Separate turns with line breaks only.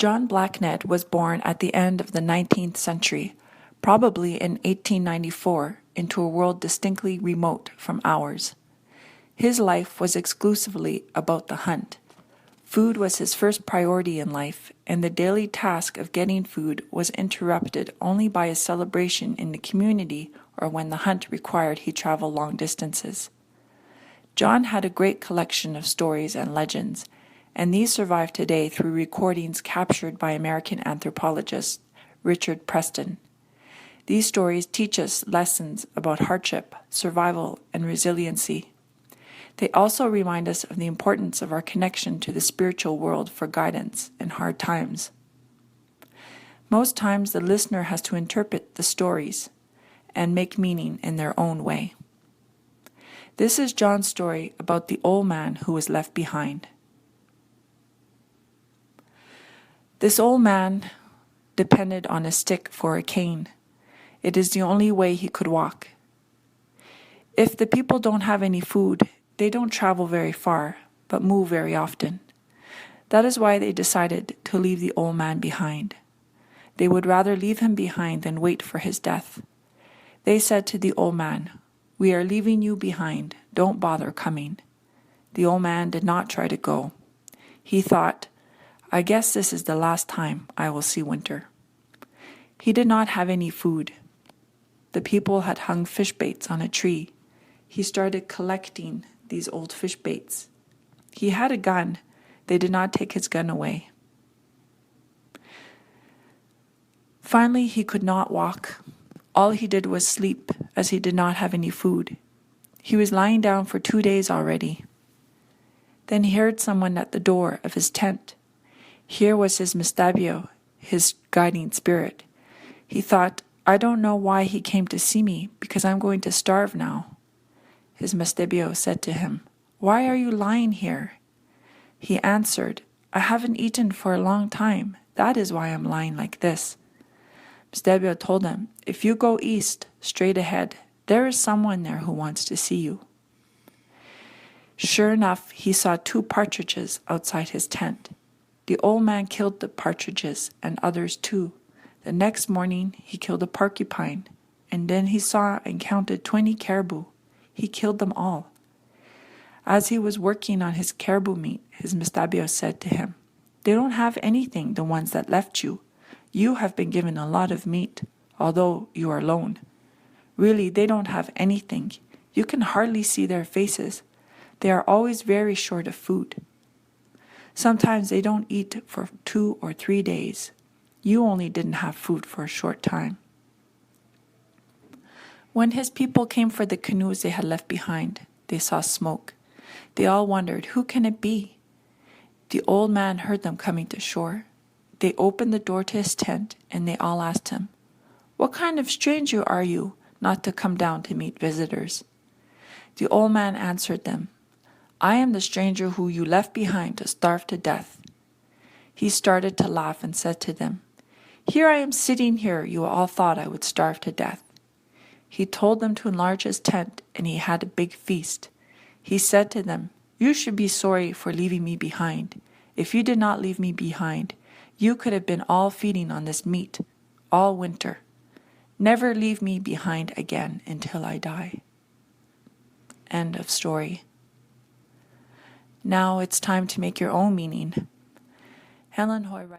John Blacknett was born at the end of the 19th century, probably in 1894, into a world distinctly remote from ours. His life was exclusively about the hunt. Food was his first priority in life, and the daily task of getting food was interrupted only by a celebration in the community or when the hunt required he travel long distances. John had a great collection of stories and legends, and these survive today through recordings captured by American anthropologist Richard Preston. These stories teach us lessons about hardship, survival, and resiliency. They also remind us of the importance of our connection to the spiritual world for guidance in hard times. Most times the listener has to interpret the stories and make meaning in their own way. This is John's story about the old man who was left behind. This old man depended on a stick for a cane. It is the only way he could walk. If the people don't have any food, they don't travel very far, but move very often. That is why they decided to leave the old man behind. They would rather leave him behind than wait for his death. They said to the old man, "We are leaving you behind. Don't bother coming." The old man did not try to go. He thought, "I guess this is the last time I will see winter." He did not have any food. The people had hung fish baits on a tree. He started collecting these old fish baits. He had a gun. They did not take his gun away. Finally, he could not walk. All he did was sleep, as he did not have any food. He was lying down for 2 days already. Then he heard someone at the door of his tent. Here was his Mistabio, his guiding spirit. He thought, "I don't know why he came to see me, because I'm going to starve now." His Mistabio said to him, "Why are you lying here?" He answered, "I haven't eaten for a long time. That is why I'm lying like this." Mistabio told him, "If you go east, straight ahead, there is someone there who wants to see you." Sure enough, he saw 2 partridges outside his tent. The old man killed the partridges and others too. The next morning, he killed a porcupine, and then he saw and counted 20 caribou. He killed them all. As he was working on his caribou meat, his Mistabio said to him, "They don't have anything, the ones that left you. You have been given a lot of meat, although you are alone. Really, they don't have anything. You can hardly see their faces. They are always very short of food. Sometimes they don't eat for 2 or 3 days. You only didn't have food for a short time." When his people came for the canoes they had left behind, they saw smoke. They all wondered, "Who can it be?" The old man heard them coming to shore. They opened the door to his tent, and they all asked him, "What kind of stranger are you, not to come down to meet visitors?" The old man answered them, "I am the stranger who you left behind to starve to death." He started to laugh and said to them, "Here I am sitting here, you all thought I would starve to death." He told them to enlarge his tent, and he had a big feast. He said to them, "You should be sorry for leaving me behind. If you did not leave me behind, you could have been all feeding on this meat all winter. Never leave me behind again until I die." End of story. Now it's time to make your own meaning. Helen Hoy writes